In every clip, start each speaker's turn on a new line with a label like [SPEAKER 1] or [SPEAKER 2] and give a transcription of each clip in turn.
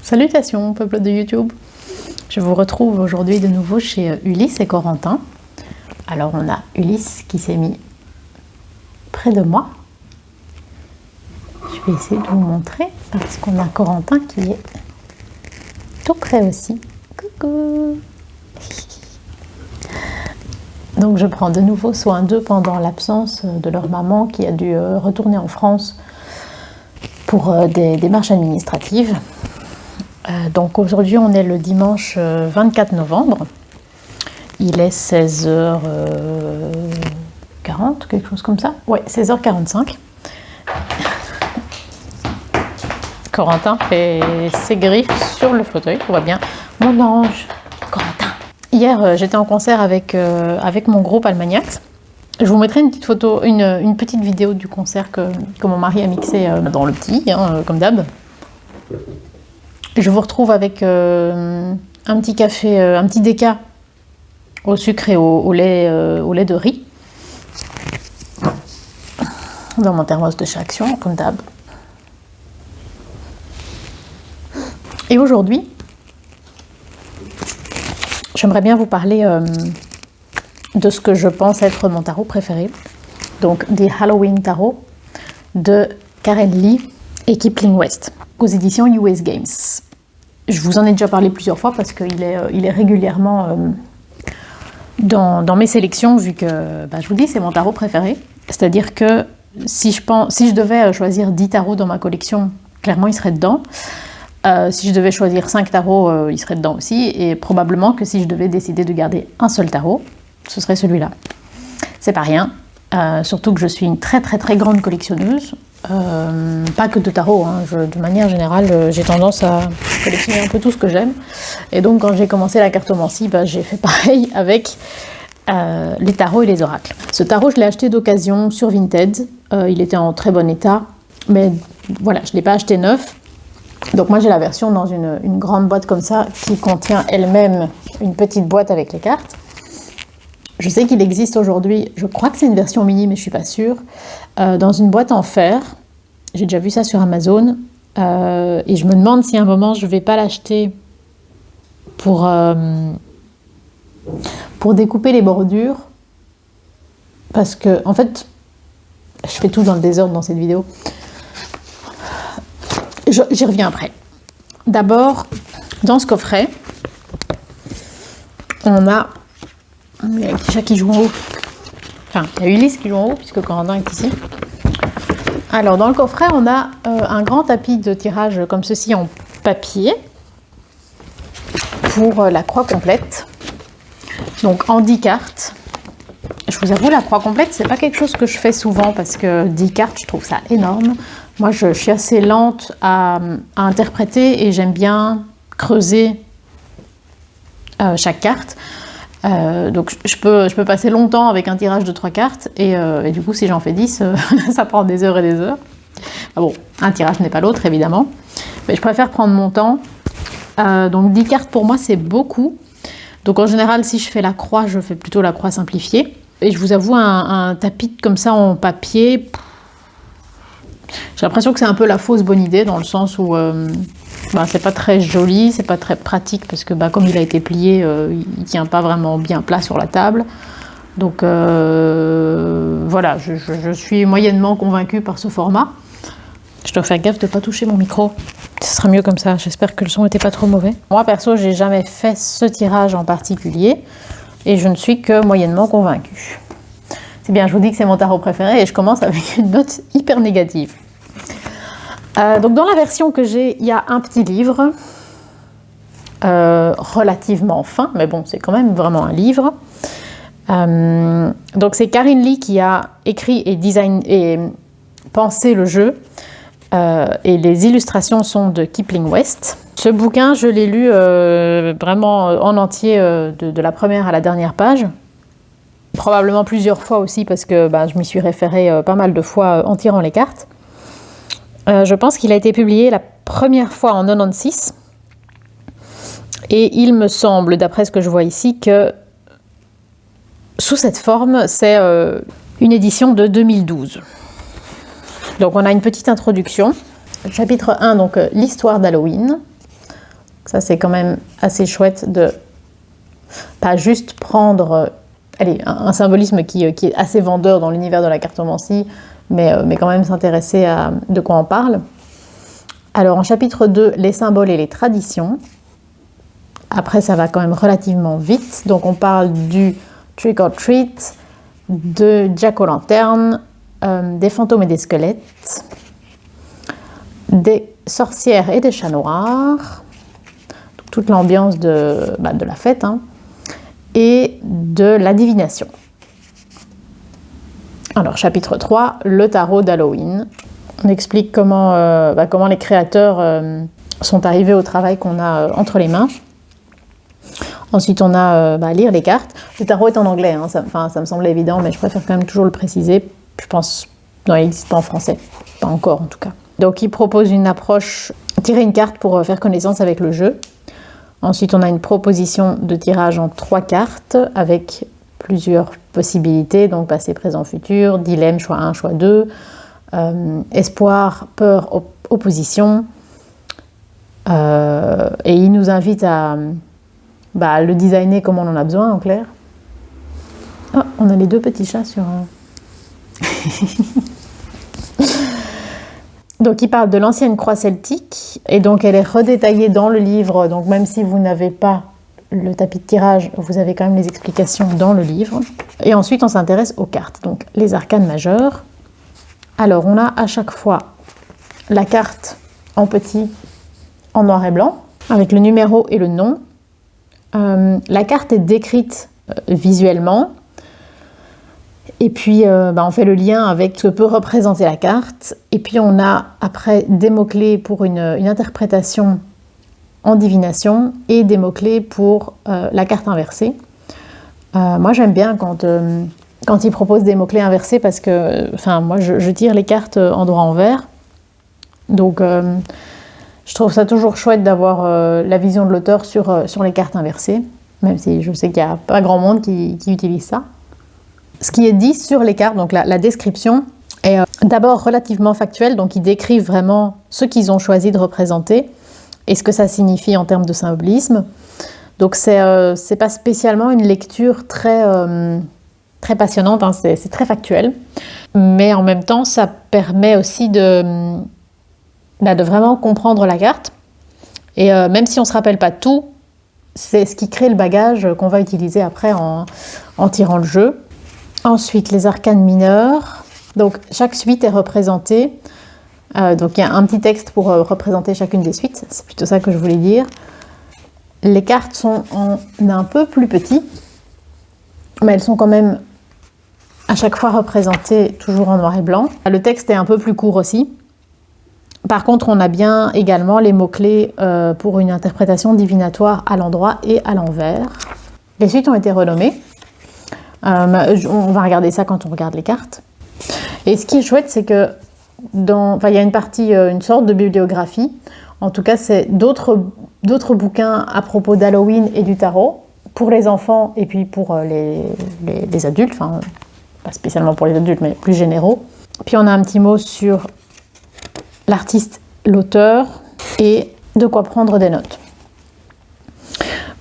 [SPEAKER 1] Salutations peuple de YouTube. Je vous retrouve aujourd'hui de nouveau chez Ulysse et Corentin. Alors on a Ulysse qui s'est mis près de moi. Je vais essayer de vous montrer parce qu'on a Corentin qui est tout près aussi. Coucou. Donc je prends de nouveau soin d'eux pendant l'absence de leur maman qui a dû retourner en France pour des démarches administratives. Donc aujourd'hui on est le dimanche 24 novembre. Il est 16h40, quelque chose comme ça. Ouais, 16h45. Corentin fait ses griffes sur le fauteuil, tout va bien. Mon ange, Corentin. Hier j'étais en concert avec mon groupe Almagnax. Je vous mettrai une petite photo, une petite vidéo du concert que mon mari a mixé dans le petit, comme d'hab. Je vous retrouve avec un petit café, un petit déca au sucre et au lait de riz. Dans mon thermos de chez Action, comme d'hab. Et aujourd'hui, j'aimerais bien vous parler de ce que je pense être mon tarot préféré. Donc, des Halloween Tarot de Karen Lee et Kipling West, aux éditions US Games. Je vous en ai déjà parlé plusieurs fois parce qu'il est régulièrement dans mes sélections, vu que, je vous dis, c'est mon tarot préféré. C'est-à-dire que si je devais choisir 10 tarots dans ma collection, clairement, il serait dedans. Si je devais choisir 5 tarots, il serait dedans aussi. Et probablement que si je devais décider de garder un seul tarot, ce serait celui-là. C'est pas rien. Surtout que je suis une très très très grande collectionneuse. Pas que de tarot, hein. De manière générale, j'ai tendance à collectionner un peu tout ce que j'aime. Et donc quand j'ai commencé la cartomancie, j'ai fait pareil avec les tarots et les oracles. Ce tarot, je l'ai acheté d'occasion sur Vinted. Il était en très bon état. Mais voilà, je ne l'ai pas acheté neuf. Donc moi j'ai la version dans une grande boîte comme ça qui contient elle-même une petite boîte avec les cartes. Je sais qu'il existe aujourd'hui, je crois que c'est une version mini mais je suis pas sûre, dans une boîte en fer. J'ai déjà vu ça sur Amazon et je me demande si à un moment je vais pas l'acheter pour découper les bordures parce que en fait je fais tout dans le désordre dans cette vidéo. J'y reviens après. D'abord, dans ce coffret, on a... Il y a Kisha qui joue en haut. Enfin, il y a Ulysse qui joue en haut, puisque Corentin est ici. Alors, dans le coffret, on a un grand tapis de tirage comme ceci en papier pour la croix complète. Donc, en 10 cartes. Je vous avoue, la croix complète, c'est pas quelque chose que je fais souvent parce que 10 cartes, je trouve ça énorme. Moi, je suis assez lente à interpréter et j'aime bien creuser chaque carte. Donc, je peux passer longtemps avec un tirage de 3 cartes et du coup, si j'en fais 10, ça prend des heures et des heures. Bon, un tirage n'est pas l'autre, évidemment. Mais je préfère prendre mon temps. Donc, 10 cartes, pour moi, c'est beaucoup. Donc, en général, si je fais la croix, je fais plutôt la croix simplifiée. Et je vous avoue, un tapis comme ça en papier... J'ai l'impression que c'est un peu la fausse bonne idée dans le sens où c'est pas très joli, c'est pas très pratique parce que comme il a été plié, il tient pas vraiment bien plat sur la table. Donc voilà, je suis moyennement convaincue par ce format. Je dois faire gaffe de pas toucher mon micro. Ce sera mieux comme ça, j'espère que le son n'était pas trop mauvais. Moi perso, j'ai jamais fait ce tirage en particulier et je ne suis que moyennement convaincue. C'est bien, je vous dis que c'est mon tarot préféré et je commence avec une note hyper négative. Donc dans la version que j'ai, il y a un petit livre relativement fin, mais bon, c'est quand même vraiment un livre. Donc c'est Karen Lee qui a écrit et pensé le jeu et les illustrations sont de Kipling West. Ce bouquin, je l'ai lu vraiment en entier de la première à la dernière page. Probablement plusieurs fois aussi parce que je m'y suis référée pas mal de fois en tirant les cartes. Je pense qu'il a été publié la première fois en 96 et il me semble, d'après ce que je vois ici, que sous cette forme, c'est une édition de 2012. Donc on a une petite introduction. Chapitre 1, donc l'histoire d'Halloween. Ça, c'est quand même assez chouette de pas juste prendre un symbolisme qui est assez vendeur dans l'univers de la cartomancie, mais quand même s'intéresser à de quoi on parle. Alors, en chapitre 2, les symboles et les traditions. Après, ça va quand même relativement vite. Donc, on parle du trick or treat, de jack-o'-lantern, des fantômes et des squelettes, des sorcières et des chats noirs, toute l'ambiance de la fête, hein, et de la divination. Alors, chapitre 3, le tarot d'Halloween. On explique comment les créateurs sont arrivés au travail qu'on a entre les mains. Ensuite, on a lire les cartes. Le tarot est en anglais, hein, ça me semblait évident, mais je préfère quand même toujours le préciser. Je pense, non, il n'existe pas en français, pas encore en tout cas. Donc, il propose une approche, tirer une carte pour faire connaissance avec le jeu. Ensuite, on a une proposition de tirage en 3 cartes avec plusieurs possibilités, donc passé, présent, futur, dilemme, choix 1, choix 2, espoir, peur, opposition. Et il nous invite à le designer comme on en a besoin, en clair. Oh, on a les 2 petits chats sur un... Donc, il parle de l'ancienne croix celtique, et donc elle est redétaillée dans le livre. Donc, même si vous n'avez pas le tapis de tirage, vous avez quand même les explications dans le livre. Et ensuite, on s'intéresse aux cartes, donc les arcanes majeures. Alors, on a à chaque fois la carte en petit, en noir et blanc, avec le numéro et le nom. La carte est décrite visuellement. Et puis, on fait le lien avec ce que peut représenter la carte. Et puis, on a après des mots-clés pour une interprétation en divination et des mots-clés pour la carte inversée. Moi, j'aime bien quand ils proposent des mots-clés inversés parce que, moi, je tire les cartes en droit envers. Donc, je trouve ça toujours chouette d'avoir la vision de l'auteur sur les cartes inversées, même si je sais qu'il n'y a pas grand monde qui utilise ça. Ce qui est dit sur les cartes, donc la description, est d'abord relativement factuelle, donc ils décrivent vraiment ce qu'ils ont choisi de représenter et ce que ça signifie en termes de symbolisme. Donc c'est pas spécialement une lecture très passionnante, hein, c'est très factuel, mais en même temps ça permet aussi de vraiment comprendre la carte. Et même si on ne se rappelle pas tout, c'est ce qui crée le bagage qu'on va utiliser après en tirant le jeu. Ensuite, les arcanes mineures. Donc, chaque suite est représentée. Donc, il y a un petit texte pour représenter chacune des suites. C'est plutôt ça que je voulais dire. Les cartes sont un peu plus petites, mais elles sont quand même à chaque fois représentées toujours en noir et blanc. Le texte est un peu plus court aussi. Par contre, on a bien également les mots-clés pour une interprétation divinatoire à l'endroit et à l'envers. Les suites ont été renommées. On va regarder ça quand on regarde les cartes. Et ce qui est chouette, c'est que il y a une partie, une sorte de bibliographie. En tout cas, c'est d'autres bouquins à propos d'Halloween et du tarot pour les enfants et puis pour les adultes. Enfin, pas spécialement pour les adultes, mais plus généraux. Puis on a un petit mot sur l'artiste, l'auteur et de quoi prendre des notes.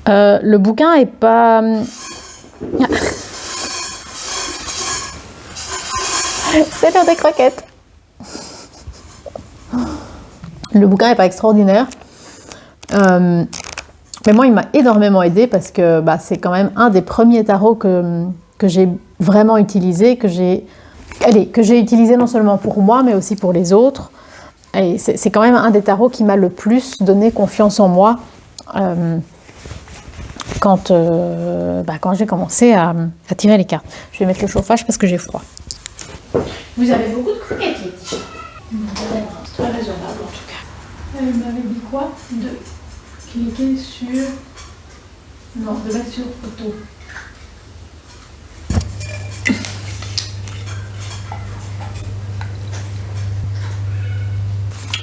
[SPEAKER 1] Le bouquin est pas... C'est l'heure des croquettes. Le bouquin n'est pas extraordinaire. Mais moi, il m'a énormément aidé parce que c'est quand même un des premiers tarots que j'ai vraiment utilisé, que j'ai utilisé non seulement pour moi, mais aussi pour les autres. Et c'est quand même un des tarots qui m'a le plus donné confiance en moi quand j'ai commencé à tirer les cartes. Je vais mettre le chauffage parce que j'ai froid.
[SPEAKER 2] Vous avez beaucoup de croquettes, Laetitia. C'est très raisonnable en tout cas. Elle m'avait dit quoi? De cliquer sur... Non, de mettre sur photo.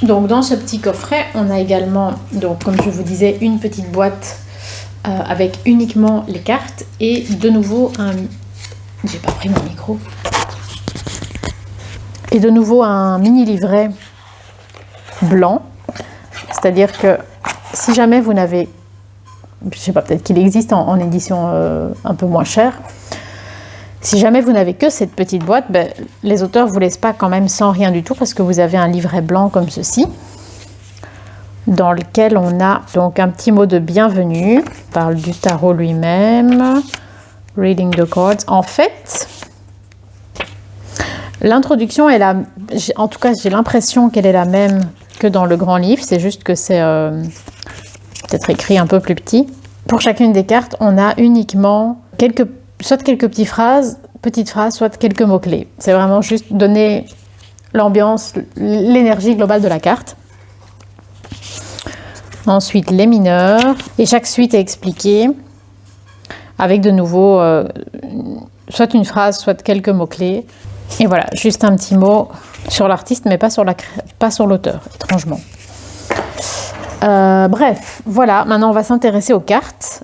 [SPEAKER 1] Donc dans ce petit coffret, on a également, donc, comme je vous disais, une petite boîte avec uniquement les cartes et de nouveau un... J'ai pas pris mon micro. Et de nouveau un mini livret blanc, c'est-à-dire que si jamais vous n'avez, je sais pas, peut-être qu'il existe en édition un peu moins chère, si jamais vous n'avez que cette petite boîte, ben, les auteurs ne vous laissent pas quand même sans rien du tout parce que vous avez un livret blanc comme ceci, dans lequel on a donc un petit mot de bienvenue, on parle du tarot lui-même, reading the cards. En fait, l'introduction est la, en tout cas j'ai l'impression qu'elle est la même que dans le grand livre, c'est juste que c'est peut-être écrit un peu plus petit. Pour chacune des cartes, on a uniquement soit quelques petites phrases, soit quelques mots-clés. C'est vraiment juste donner l'ambiance, l'énergie globale de la carte. Ensuite, les mineurs. Et chaque suite est expliquée avec de nouveau soit une phrase, soit quelques mots-clés. Et voilà, juste un petit mot sur l'artiste, mais pas sur l'auteur, étrangement. Bref, voilà, maintenant on va s'intéresser aux cartes.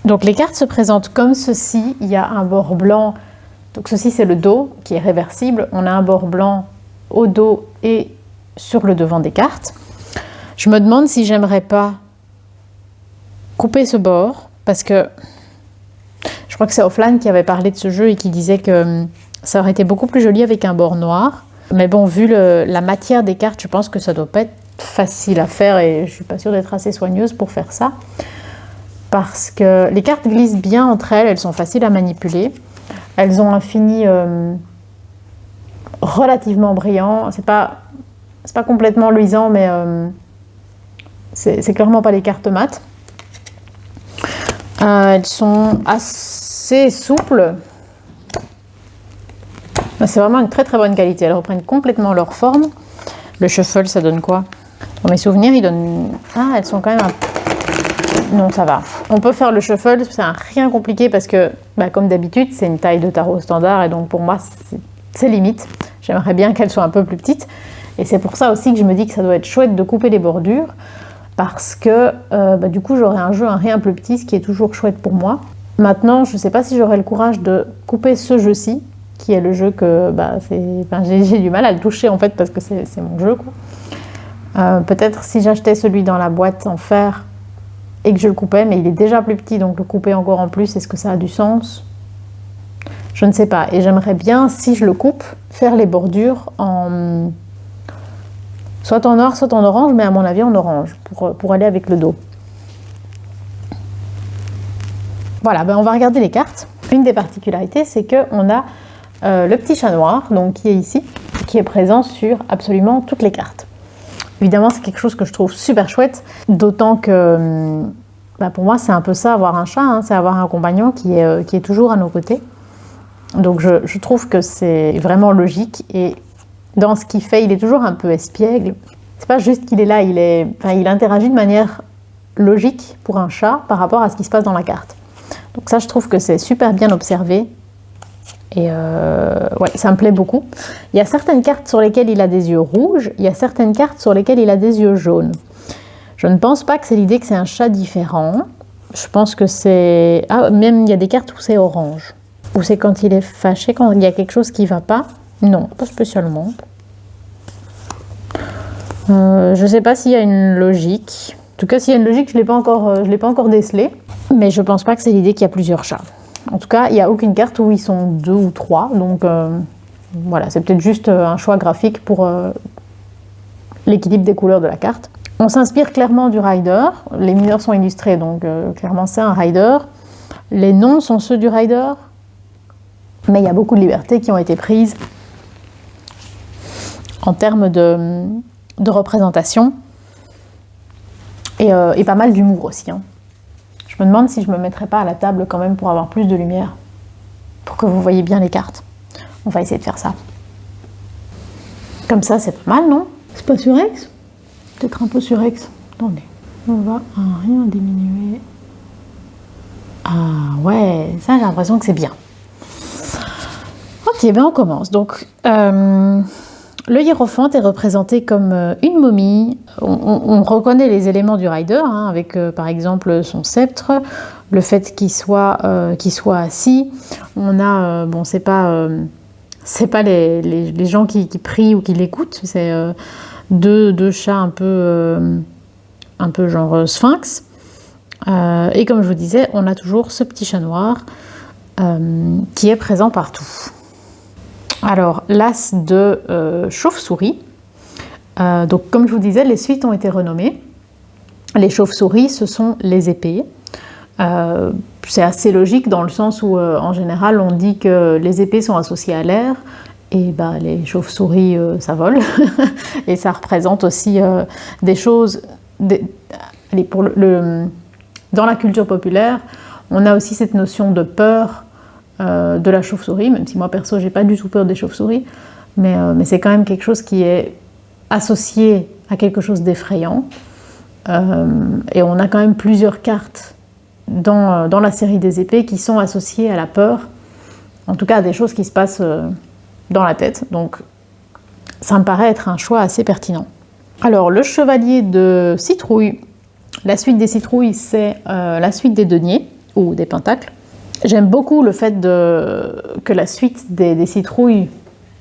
[SPEAKER 1] Donc les cartes se présentent comme ceci. Il y a un bord blanc, donc ceci c'est le dos qui est réversible. On a un bord blanc au dos et sur le devant des cartes. Je me demande si j'aimerais pas couper ce bord, parce que je crois que c'est Offline qui avait parlé de ce jeu et qui disait que ça aurait été beaucoup plus joli avec un bord noir. Mais bon, vu la matière des cartes, je pense que ça doit pas être facile à faire et je suis pas sûre d'être assez soigneuse pour faire ça. Parce que les cartes glissent bien entre elles, elles sont faciles à manipuler. Elles ont un fini relativement brillant. C'est pas complètement luisant, mais c'est clairement pas des cartes mates. Elles sont assez souples. C'est vraiment une très très bonne qualité. Elles reprennent complètement leur forme. Le shuffle, ça donne quoi? Dans mes souvenirs, il donne... Ah, elles sont quand même... Non, ça va. On peut faire le shuffle, c'est rien compliqué parce que, comme d'habitude, c'est une taille de tarot standard et donc pour moi, c'est limite. J'aimerais bien qu'elle soit un peu plus petite. Et c'est pour ça aussi que je me dis que ça doit être chouette de couper les bordures parce que du coup, j'aurai un jeu un rien plus petit, ce qui est toujours chouette pour moi. Maintenant, je ne sais pas si j'aurai le courage de couper ce jeu-ci, qui est le jeu que j'ai du mal à le toucher en fait parce que c'est mon jeu, quoi. Peut-être si j'achetais celui dans la boîte en fer et que je le coupais, mais il est déjà plus petit, donc le couper encore en plus, est-ce que ça a du sens? Je ne sais pas. Et j'aimerais bien, si je le coupe, faire les bordures soit en noir, soit en orange, mais à mon avis en orange, pour aller avec le dos. Voilà, on va regarder les cartes. Une des particularités, c'est qu'on a le petit chat noir, donc qui est ici, qui est présent sur absolument toutes les cartes. Évidemment, c'est quelque chose que je trouve super chouette, d'autant que pour moi, c'est un peu ça, avoir un chat, hein, c'est avoir un compagnon qui est toujours à nos côtés. Donc je trouve que c'est vraiment logique et dans ce qu'il fait, il est toujours un peu espiègle. C'est pas juste qu'il est là, il interagit de manière logique pour un chat par rapport à ce qui se passe dans la carte. Donc ça, je trouve que c'est super bien observé. Et ça me plaît beaucoup. Il y a certaines cartes sur lesquelles il a des yeux rouges, il y a certaines cartes sur lesquelles il a des yeux jaunes. Je ne pense pas que c'est l'idée que c'est un chat différent. Je pense que c'est... Ah, même il y a des cartes où c'est orange. Ou c'est quand il est fâché, quand il y a quelque chose qui ne va pas. Non, pas spécialement. Je ne sais pas s'il y a une logique. En tout cas, s'il y a une logique, je ne l'ai pas encore décelée. Mais je ne pense pas que c'est l'idée qu'il y a plusieurs chats. En tout cas, il n'y a aucune carte où ils sont 2 ou 3. Donc voilà, c'est peut-être juste un choix graphique pour l'équilibre des couleurs de la carte. On s'inspire clairement du rider. Les mineurs sont illustrés, donc clairement c'est un rider. Les noms sont ceux du rider. Mais il y a beaucoup de libertés qui ont été prises en termes de représentation. Et pas mal d'humour aussi, hein. Je me demande si je me mettrais pas à la table quand même pour avoir plus de lumière, pour que vous voyez bien les cartes. On va essayer de faire ça. Comme ça, c'est pas mal, non? C'est pas surex? Peut-être un peu surex. Attendez, on va rien diminuer. Ah ouais, ça j'ai l'impression que c'est bien. Ok, on commence. Donc, le hiérophante est représenté comme une momie. On reconnaît les éléments du rider, hein, avec par exemple son sceptre, le fait qu'il soit assis. On a, c'est pas les gens qui prient ou qui l'écoutent, c'est deux chats un peu un peu genre sphinx. Et comme je vous disais, on a toujours ce petit chat noir qui est présent partout. Alors, l'as de chauve-souris. Donc, comme je vous disais, les suites ont été renommées. Les chauves-souris, ce sont les épées. C'est assez logique dans le sens où, en général, on dit que les épées sont associées à l'air. Et bah, les chauves-souris, ça vole. Et ça représente aussi des choses... dans la culture populaire, on a aussi cette notion de peur de la chauve-souris, même si moi, perso, j'ai pas du tout peur des chauves-souris. Mais c'est quand même quelque chose qui est associé à quelque chose d'effrayant. Et on a quand même plusieurs cartes dans la série des épées qui sont associées à la peur. En tout cas, à des choses qui se passent... dans la tête, donc ça me paraît être un choix assez pertinent. Alors le chevalier de citrouille, la suite des citrouilles, c'est la suite des deniers ou des pentacles. J'aime beaucoup le fait que la suite des citrouilles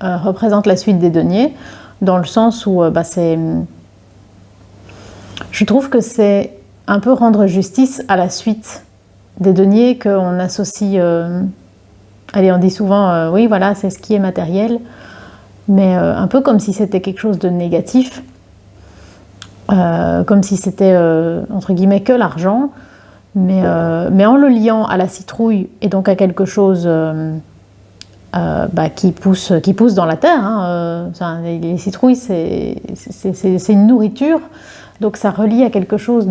[SPEAKER 1] représente la suite des deniers, dans le sens où je trouve que c'est un peu rendre justice à la suite des deniers qu'on associe... Allez, on dit souvent, oui, voilà, c'est ce qui est matériel, mais un peu comme si c'était quelque chose de négatif, comme si c'était, entre guillemets, que l'argent, mais en le liant à la citrouille et donc à quelque chose qui pousse dans la terre. Hein, les citrouilles, c'est une nourriture, donc ça relie à quelque chose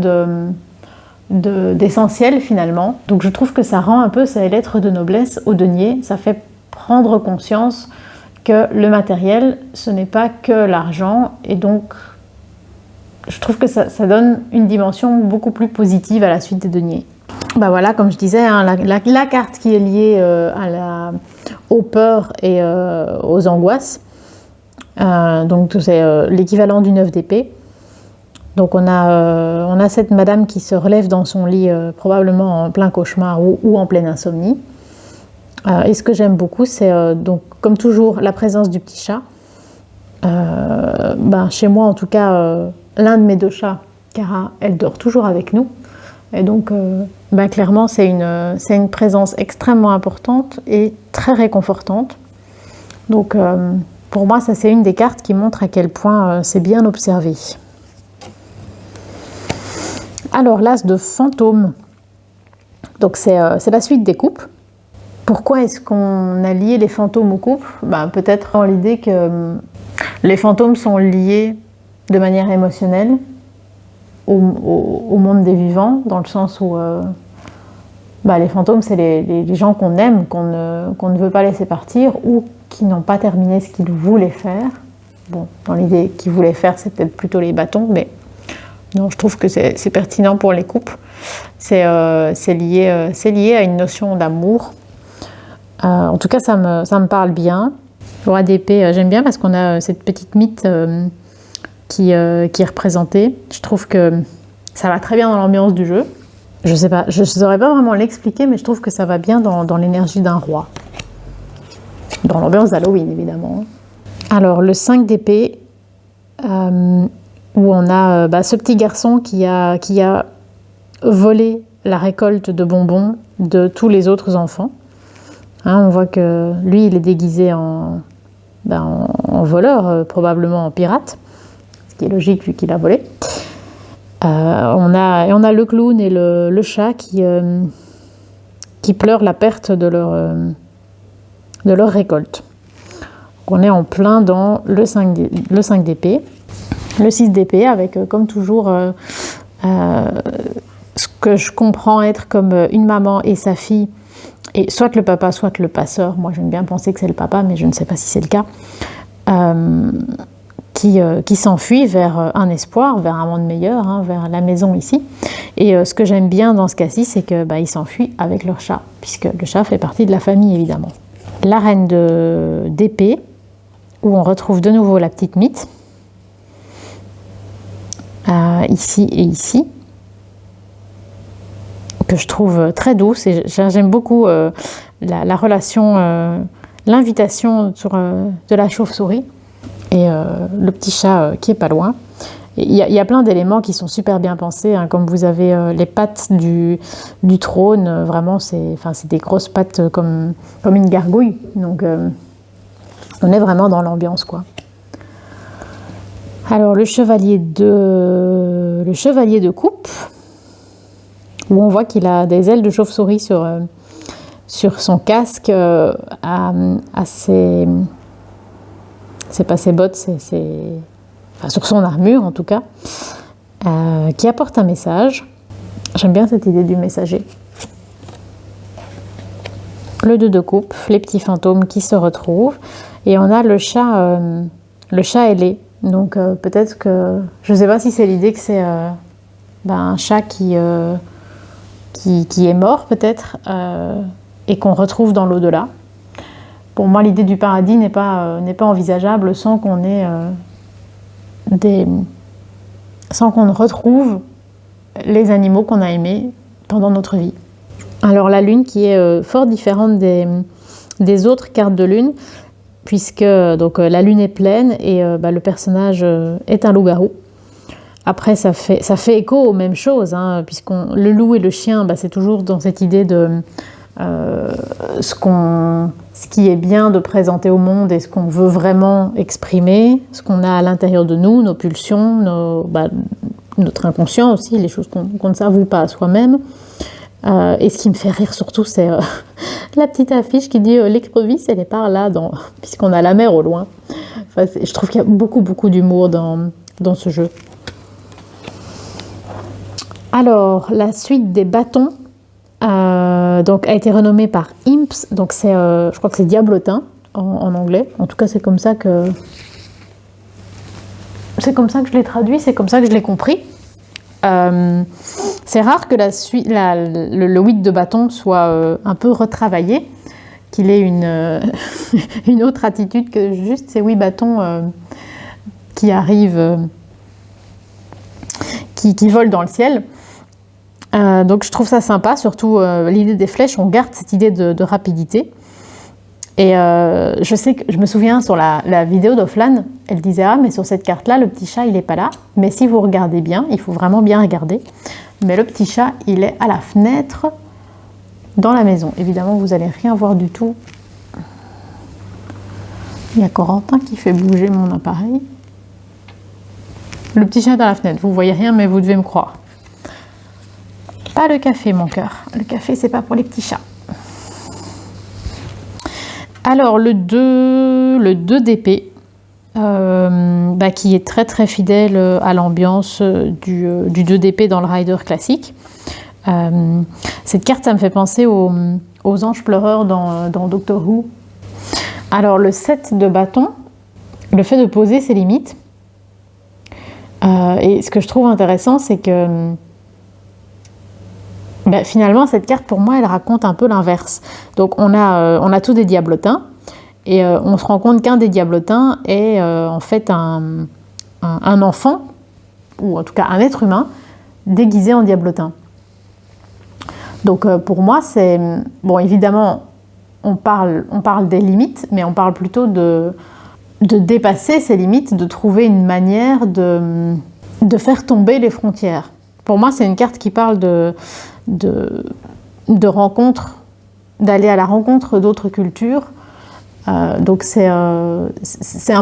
[SPEAKER 1] d'essentiel finalement. Donc je trouve que ça rend un peu ces lettres de noblesse au denier, ça fait prendre conscience que le matériel ce n'est pas que l'argent, et donc je trouve que ça donne une dimension beaucoup plus positive à la suite des deniers. Bah voilà, comme je disais, hein, la carte qui est liée aux peurs et aux angoisses, donc c'est l'équivalent du 9 d'épée. Donc on a cette madame qui se relève dans son lit, probablement en plein cauchemar ou en pleine insomnie. Et ce que j'aime beaucoup, c'est donc comme toujours la présence du petit chat. Chez moi en tout cas, l'un de mes deux chats, Cara, elle dort toujours avec nous. Et donc clairement c'est une présence extrêmement importante et très réconfortante. Donc pour moi ça c'est une des cartes qui montre à quel point c'est bien observé. Alors, l'as de fantôme, donc c'est la suite des coupes. Pourquoi est-ce qu'on a lié les fantômes aux coupes ? Peut-être dans l'idée que les fantômes sont liés de manière émotionnelle au monde des vivants, dans le sens où les fantômes, c'est les gens qu'on aime, qu'on ne veut pas laisser partir, ou qui n'ont pas terminé ce qu'ils voulaient faire. Bon, dans l'idée qu'ils voulaient faire, c'est peut-être plutôt les bâtons, mais... Non, je trouve que c'est pertinent pour les couples. C'est lié à une notion d'amour. En tout cas, ça me parle bien. Le roi d'épée, j'aime bien parce qu'on a cette petite mythe qui est représentée. Je trouve que ça va très bien dans l'ambiance du jeu. Je sais pas, je ne saurais pas vraiment l'expliquer, mais je trouve que ça va bien dans l'énergie d'un roi. Dans l'ambiance d'Halloween, évidemment. Alors, le 5 d'épée... où on a ce petit garçon qui a volé la récolte de bonbons de tous les autres enfants. Hein, on voit que lui, il est déguisé en voleur, probablement en pirate, ce qui est logique vu qu'il a volé. On a le clown et le chat qui pleurent la perte de leur récolte. Donc on est en plein dans le 5 d'épée. Le 6 d'épée avec, comme toujours, ce que je comprends être comme une maman et sa fille, et soit le papa, soit le passeur. Moi, j'aime bien penser que c'est le papa, mais je ne sais pas si c'est le cas. Qui s'enfuit vers un espoir, vers un monde meilleur, hein, vers la maison ici. Et ce que j'aime bien dans ce cas-ci, c'est qu'ils s'enfuient avec leur chat, puisque le chat fait partie de la famille, évidemment. La reine d'épée, où on retrouve de nouveau la petite mythe. Ici et ici, que je trouve très douce, et j'aime beaucoup la relation, l'invitation de la chauve-souris et le petit chat qui est pas loin. il y a plein d'éléments qui sont super bien pensés, hein, comme vous avez les pattes du trône, vraiment c'est des grosses pattes comme une gargouille, donc on est vraiment dans l'ambiance, quoi. Alors le chevalier de coupe, où on voit qu'il a des ailes de chauve-souris sur son casque, c'est pas ses bottes, sur son armure en tout cas, qui apporte un message. J'aime bien cette idée du messager. Le 2 de coupe, les petits fantômes qui se retrouvent, et on a le chat ailé. Donc peut-être que, je ne sais pas si c'est l'idée que c'est un chat qui est mort peut-être, et qu'on retrouve dans l'au-delà. Pour moi, l'idée du paradis n'est pas envisageable sans qu'on ait sans qu'on retrouve les animaux qu'on a aimés pendant notre vie. Alors la lune qui est fort différente des autres cartes de lune, puisque donc la lune est pleine et le personnage est un loup-garou. Après ça fait écho aux mêmes choses, hein, le loup et le chien, c'est toujours dans cette idée de ce qui est bien de présenter au monde et ce qu'on veut vraiment exprimer, ce qu'on a à l'intérieur de nous, nos pulsions, notre inconscient aussi, les choses qu'on ne s'avoue pas à soi-même. Et ce qui me fait rire surtout, c'est la petite affiche qui dit l'écrevisse, elle est par là, puisqu'on a la mer au loin. Je trouve qu'il y a beaucoup, beaucoup d'humour dans ce jeu. Alors, la suite des bâtons donc, a été renommée par Imps, donc je crois que c'est diablotin en anglais. En tout cas, c'est comme ça que je l'ai traduit, c'est comme ça que je l'ai compris. C'est rare que le 8 de bâton soit un peu retravaillé, qu'il ait une autre attitude que juste ces 8 bâtons qui arrivent, qui volent dans le ciel. Donc je trouve ça sympa, surtout l'idée des flèches, on garde cette idée de rapidité. Et je me souviens sur la vidéo d'Offlan, elle disait « Ah, mais sur cette carte-là, le petit chat, il n'est pas là. » Mais si vous regardez bien, il faut vraiment bien regarder. Mais le petit chat, il est à la fenêtre dans la maison. Évidemment, vous n'allez rien voir du tout. Il y a Corentin qui fait bouger mon appareil. Le petit chat est à la fenêtre. Vous ne voyez rien, mais vous devez me croire. Pas le café, mon cœur. Le café, c'est pas pour les petits chats. Alors, le 2 d'épée, qui est très très fidèle à l'ambiance du 2 d'épée dans le Rider classique. Cette carte, ça me fait penser aux anges pleureurs dans Doctor Who. Alors, le 7 de bâton, le fait de poser ses limites. Et ce que je trouve intéressant, c'est que finalement, cette carte, pour moi, elle raconte un peu l'inverse. Donc, on a tous des diablotins, et on se rend compte qu'un des diablotins est en fait un enfant, ou en tout cas un être humain, déguisé en diablotin. Donc, pour moi, c'est... Bon, évidemment, on parle des limites, mais on parle plutôt de dépasser ces limites, de trouver une manière de faire tomber les frontières. Pour moi, c'est une carte qui parle de rencontres, d'aller à la rencontre d'autres cultures. Donc c'est un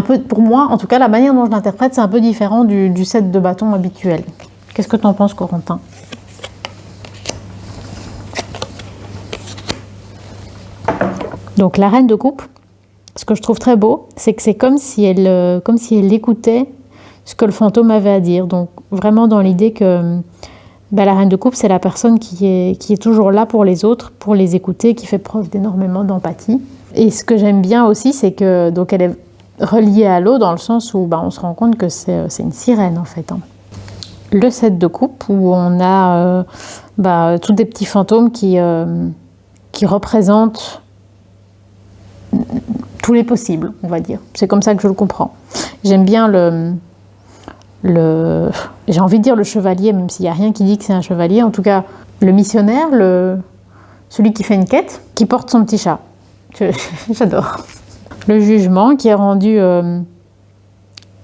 [SPEAKER 1] peu, pour moi, en tout cas, la manière dont je l'interprète, c'est un peu différent du set de bâtons habituel. Qu'est-ce que tu en penses, Corentin ? Donc la reine de coupe, ce que je trouve très beau, c'est que c'est comme si elle écoutait ce que le fantôme avait à dire. Donc vraiment dans l'idée que la reine de coupe, c'est la personne qui est toujours là pour les autres, pour les écouter, qui fait preuve d'énormément d'empathie. Et ce que j'aime bien aussi, c'est que donc elle est reliée à l'eau dans le sens où on se rend compte que c'est une sirène en fait. Hein. Le 7 de coupe où on a tous des petits fantômes qui représentent tous les possibles, on va dire. C'est comme ça que je le comprends. J'aime bien j'ai envie de dire le chevalier, même s'il n'y a rien qui dit que c'est un chevalier. En tout cas, le missionnaire, celui qui fait une quête, qui porte son petit chat. J'adore. Le jugement qui est rendu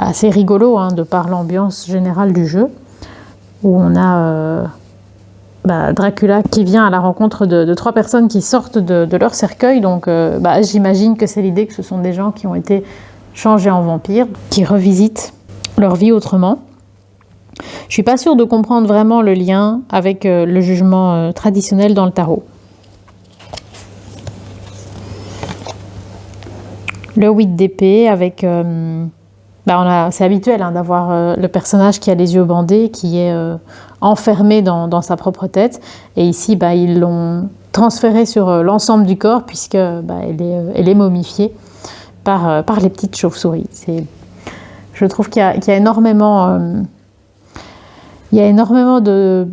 [SPEAKER 1] assez rigolo hein, de par l'ambiance générale du jeu, où on a Dracula qui vient à la rencontre de 3 personnes qui sortent de leur cercueil. Donc j'imagine que c'est l'idée que ce sont des gens qui ont été changés en vampires, qui revisitent leur vie autrement. Je suis pas sûre de comprendre vraiment le lien avec le jugement traditionnel dans le tarot. Le 8 d'épée avec... c'est habituel hein, d'avoir le personnage qui a les yeux bandés, qui est enfermé dans sa propre tête. Et ici, ils l'ont transféré sur l'ensemble du corps, puisque elle est momifiée par les petites chauves-souris. Je trouve qu'il y a énormément... il y a énormément de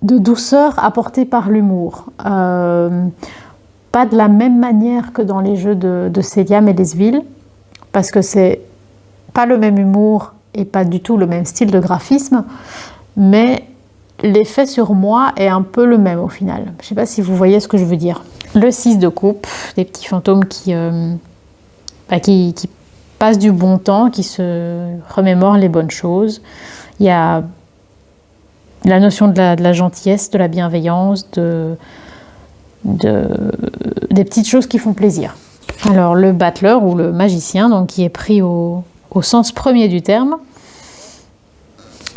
[SPEAKER 1] douceur apportée par l'humour. Pas de la même manière que dans les jeux de Celia Melesville, parce que c'est pas le même humour et pas du tout le même style de graphisme, mais l'effet sur moi est un peu le même au final. Je sais pas si vous voyez ce que je veux dire. Le 6 de coupe, des petits fantômes qui passent du bon temps, qui se remémorent les bonnes choses. Il y a la notion de la gentillesse, de la bienveillance, des petites choses qui font plaisir. Alors le battleur ou le magicien, donc qui est pris au sens premier du terme,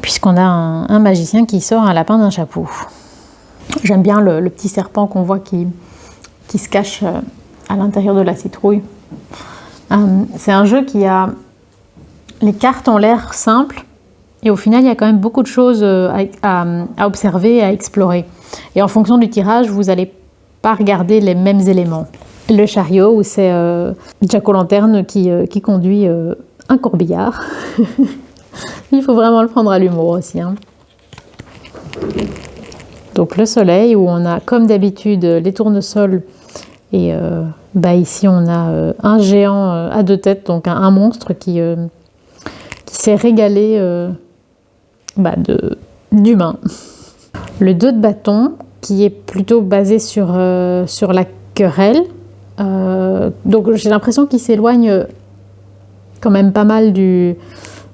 [SPEAKER 1] puisqu'on a un magicien qui sort un lapin d'un chapeau. J'aime bien le petit serpent qu'on voit qui se cache à l'intérieur de la citrouille. C'est un jeu qui a... Les cartes ont l'air simples, et au final, il y a quand même beaucoup de choses à observer et à explorer. Et en fonction du tirage, vous n'allez pas regarder les mêmes éléments. Le chariot, où c'est Jack-o'-lanterne qui conduit un corbillard. Il faut vraiment le prendre à l'humour aussi. Hein. Donc le soleil, où on a comme d'habitude les tournesols. Et ici, on a un géant à 2 têtes, donc un monstre qui s'est régalé d'humains. Le 2 de bâton, qui est plutôt basé sur la querelle. Donc j'ai l'impression qu'il s'éloigne quand même pas mal du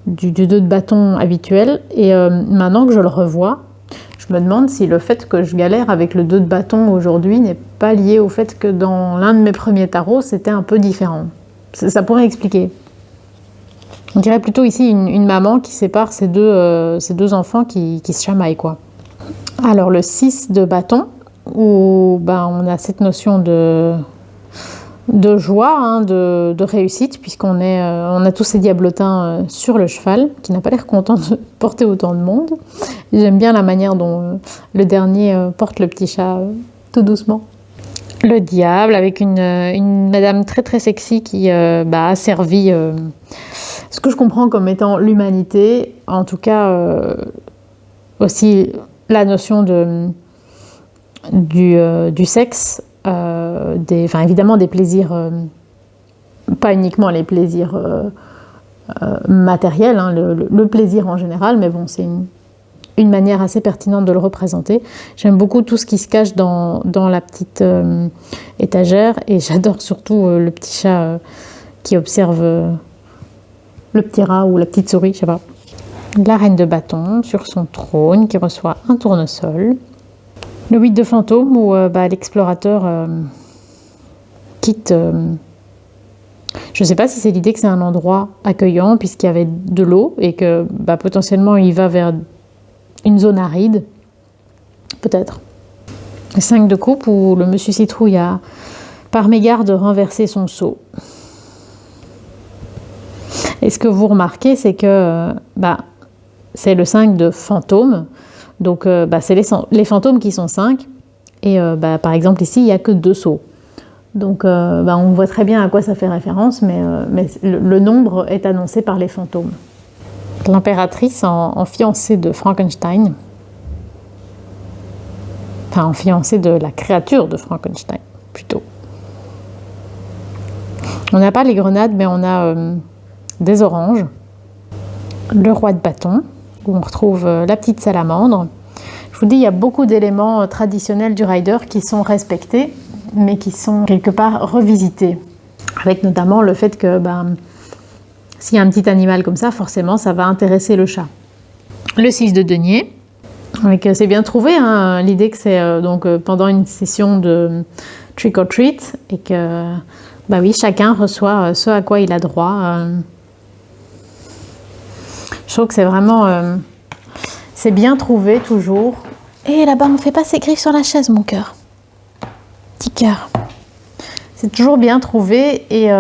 [SPEAKER 1] 2 de bâton habituel. Et maintenant que je le revois, je me demande si le fait que je galère avec le 2 de bâton aujourd'hui n'est pas lié au fait que dans l'un de mes premiers tarots, c'était un peu différent. Ça pourrait expliquer. On dirait plutôt ici une maman qui sépare ses deux enfants qui se chamaillent, quoi. Alors le 6 de bâton, où on a cette notion de joie, hein, de réussite, puisqu'on a tous ces diablotins sur le cheval, qui n'a pas l'air content de porter autant de monde. J'aime bien la manière dont le dernier porte le petit chat tout doucement. Le diable, avec une madame très très sexy qui a servi ce que je comprends comme étant l'humanité, en tout cas aussi la notion du sexe, évidemment des plaisirs, pas uniquement les plaisirs matériels, hein, le plaisir en général, mais bon, c'est une manière assez pertinente de le représenter. J'aime beaucoup tout ce qui se cache dans la petite étagère, et j'adore surtout le petit chat qui observe le petit rat ou la petite souris, je sais pas. La reine de bâton sur son trône qui reçoit un tournesol. Le 8 de fantôme où l'explorateur quitte... je ne sais pas si c'est l'idée que c'est un endroit accueillant puisqu'il y avait de l'eau et que potentiellement il va vers une zone aride. Peut-être. Le 5 de coupe où le monsieur citrouille a par mégarde renversé son seau. Et ce que vous remarquez, c'est que c'est le 5 de fantôme. Donc, c'est les fantômes qui sont 5. Et par exemple, ici, il n'y a que 2 seaux. Donc, on voit très bien à quoi ça fait référence, mais le nombre est annoncé par les fantômes. L'impératrice en fiancée de Frankenstein. Enfin, en fiancée de la créature de Frankenstein, plutôt. On n'a pas les grenades, mais on a des oranges. Le roi de bâton, où on retrouve la petite salamandre. Je vous dis, il y a beaucoup d'éléments traditionnels du rider qui sont respectés, mais qui sont quelque part revisités. Avec notamment le fait que S'il y a un petit animal comme ça, forcément, ça va intéresser le chat. Le 6 de denier. C'est bien trouvé, hein, l'idée que c'est donc pendant une session de trick or treat et que bah oui, chacun reçoit ce à quoi il a droit. Je trouve que c'est vraiment c'est bien trouvé toujours. Et là-bas, on ne fait pas ses griffes sur la chaise, mon cœur. Petit cœur. C'est toujours bien trouvé et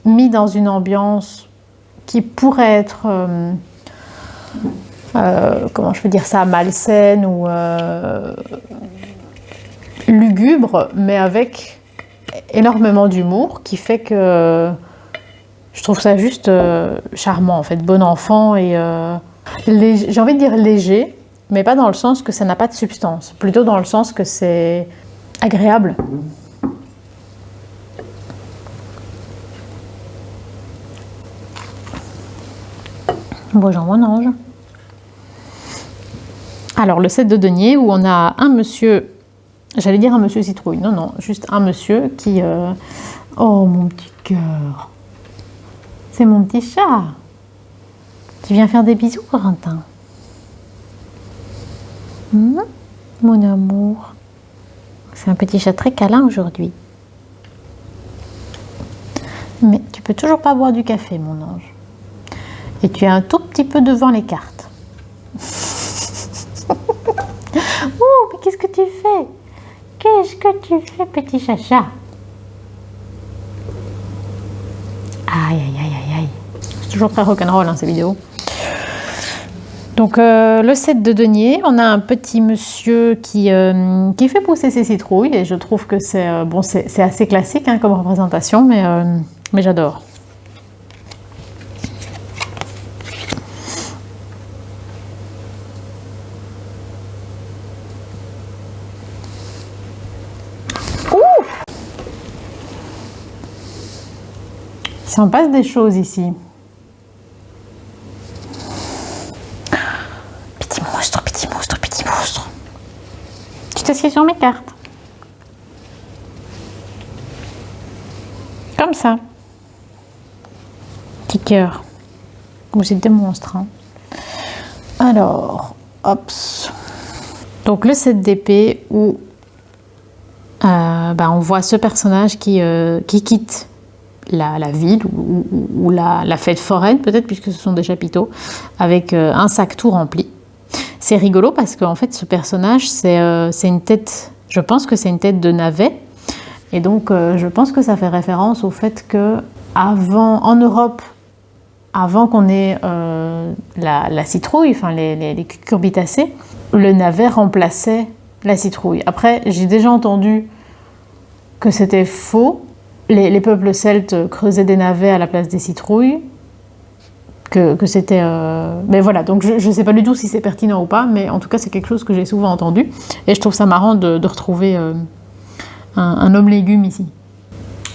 [SPEAKER 1] mis dans une ambiance qui pourrait être comment je peux dire ça, malsaine ou lugubre, mais avec énormément d'humour, qui fait que je trouve ça juste charmant, en fait, bon enfant et j'ai envie de dire léger, mais pas dans le sens que ça n'a pas de substance, plutôt dans le sens que c'est agréable. Bonjour mon ange. Alors, le 7 de denier, où on a un monsieur, j'allais dire un monsieur citrouille, non, juste un monsieur qui... Oh, mon petit cœur. C'est mon petit chat. Tu viens faire des bisous, Corentin? Mon amour. C'est un petit chat très câlin aujourd'hui. Mais tu peux toujours pas boire du café, mon ange. Et tu es un tout petit peu devant les cartes. Oh, mais qu'est-ce que tu fais? Qu'est-ce que tu fais, petit chacha? Aïe, aïe, aïe, aïe, aïe. C'est toujours très rock'n'roll, hein, ces vidéos. Donc, le 7 de denier, on a un petit monsieur qui fait pousser ses citrouilles. Et je trouve que c'est bon, c'est assez classique hein, comme représentation, mais j'adore. Il s'en passe des choses ici. Petit monstre, petit monstre, petit monstre. Tu t'assieds sur mes cartes. Comme ça. Petit cœur. Vous êtes des monstres. Hein. Alors, hop. Donc le 7 d'épée où on voit ce personnage qui quitte la ville ou la fête foraine peut-être, puisque ce sont des chapiteaux, avec un sac tout rempli. C'est rigolo parce qu'en fait ce personnage c'est une tête, je pense que c'est une tête de navet, et donc je pense que ça fait référence au fait que en Europe, avant qu'on ait la citrouille, enfin les cucurbitacées, le navet remplaçait la citrouille. Après, j'ai déjà entendu que c'était faux. Les peuples celtes creusaient des navets à la place des citrouilles, que c'était... Mais voilà, donc je ne sais pas du tout si c'est pertinent ou pas, mais en tout cas c'est quelque chose que j'ai souvent entendu, et je trouve ça marrant de retrouver un homme légume ici.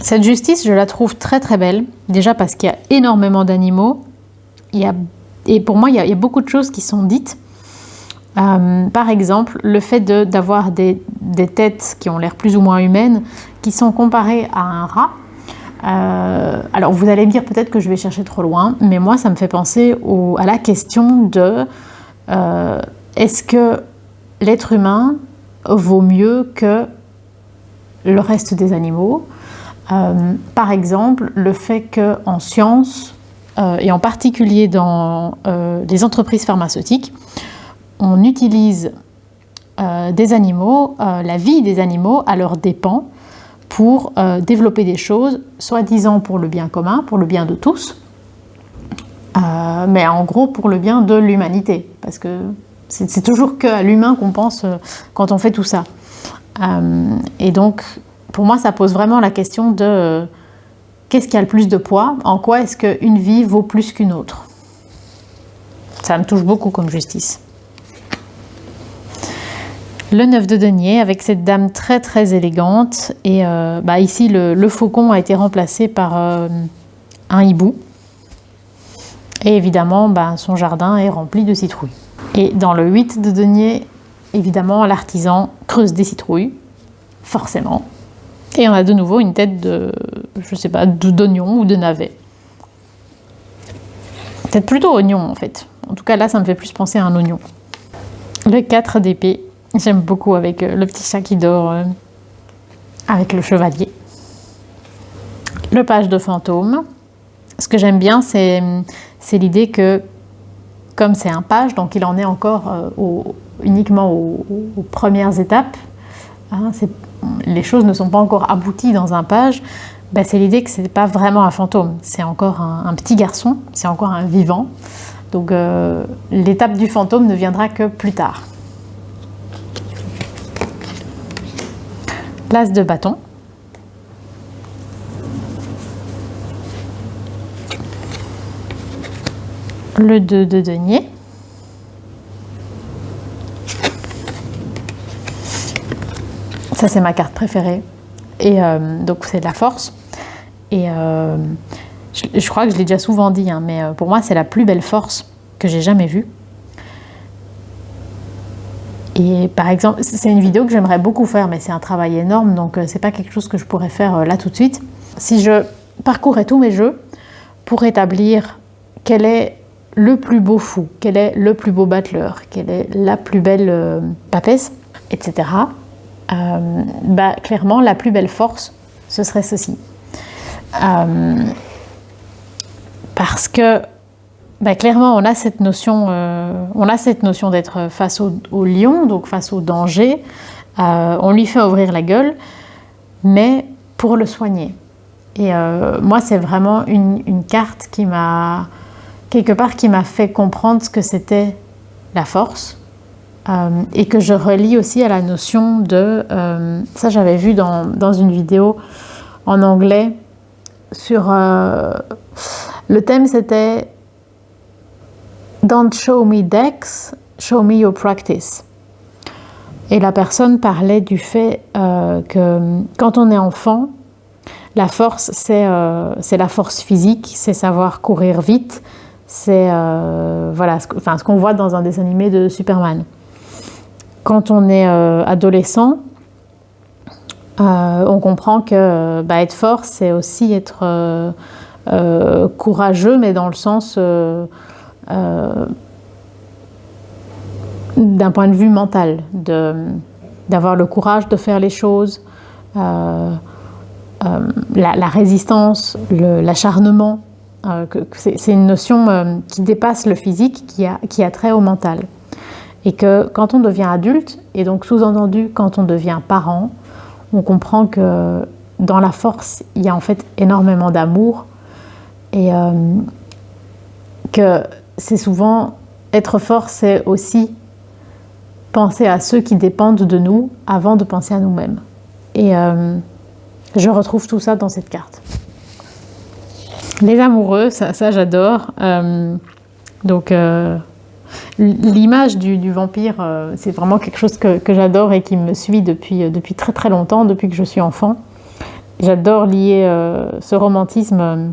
[SPEAKER 1] Cette justice, je la trouve très très belle, déjà parce qu'il y a énormément d'animaux, et pour moi il y a beaucoup de choses qui sont dites. Par exemple, le fait d'avoir des têtes qui ont l'air plus ou moins humaines, qui sont comparées à un rat. Alors vous allez me dire peut-être que je vais chercher trop loin, mais moi ça me fait penser à la question de est-ce que l'être humain vaut mieux que le reste des animaux? Par exemple, le fait qu'en science, et en particulier dans les entreprises pharmaceutiques, on utilise des animaux, la vie des animaux à leurs dépens, pour développer des choses, soi-disant pour le bien commun, pour le bien de tous, mais en gros pour le bien de l'humanité, parce que c'est toujours qu'à l'humain qu'on pense quand on fait tout ça. Et donc, pour moi, ça pose vraiment la question de qu'est-ce qui a le plus de poids, en quoi est-ce qu'une vie vaut plus qu'une autre. Ça me touche beaucoup comme justice. Le 9 de denier avec cette dame très très élégante, et ici le faucon a été remplacé par un hibou, et évidemment son jardin est rempli de citrouilles. Et dans le 8 de denier, évidemment l'artisan creuse des citrouilles, forcément, et on a de nouveau une tête de, je sais pas, d'oignon ou de navet. peut-être plutôt oignon en fait. En tout cas là ça me fait plus penser à un oignon. Le 4 d'épée, j'aime beaucoup avec le petit chat qui dort avec le chevalier. Le page de fantôme. Ce que j'aime bien c'est l'idée que comme c'est un page, donc il en est encore uniquement aux premières étapes, hein, les choses ne sont pas encore abouties dans un page, ben c'est l'idée que ce n'est pas vraiment un fantôme, c'est encore un petit garçon, c'est encore un vivant. Donc l'étape du fantôme ne viendra que plus tard. L'as de bâton. Le 2 de denier. Ça c'est ma carte préférée. Et donc c'est de la force. Et je crois que je l'ai déjà souvent dit, hein, mais pour moi c'est la plus belle force que j'ai jamais vue. Et par exemple, c'est une vidéo que j'aimerais beaucoup faire, mais c'est un travail énorme, donc c'est pas quelque chose que je pourrais faire là tout de suite. Si je parcourais tous mes jeux pour établir quel est le plus beau fou, quel est le plus beau battleur, quelle est la plus belle papesse, etc. Clairement, la plus belle force, ce serait ceci. Parce que clairement, on a cette notion d'être face au lion, donc face au danger. On lui fait ouvrir la gueule, mais pour le soigner. Et moi, c'est vraiment une carte qui m'a fait comprendre ce que c'était la force, et que je relie aussi à la notion de... ça, j'avais vu dans une vidéo en anglais sur... le thème, c'était « Don't show me dex, show me your practice ». Et la personne parlait du fait que quand on est enfant, la force, c'est la force physique, c'est savoir courir vite, c'est ce qu'on voit dans un dessin animé de Superman. Quand on est adolescent, on comprend que être fort, c'est aussi être courageux, mais dans le sens d'un point de vue mental, d'avoir le courage de faire les choses, la résistance, l'acharnement. C'est une notion qui dépasse le physique, qui a trait au mental. Et que quand on devient adulte, et donc sous-entendu quand on devient parent, on comprend que dans la force, il y a en fait énormément d'amour, et que c'est souvent, être fort, c'est aussi penser à ceux qui dépendent de nous avant de penser à nous-mêmes. Et je retrouve tout ça dans cette carte. Les amoureux, ça j'adore. L'image du vampire, c'est vraiment quelque chose que j'adore et qui me suit depuis très très longtemps, depuis que je suis enfant. J'adore lier ce romantisme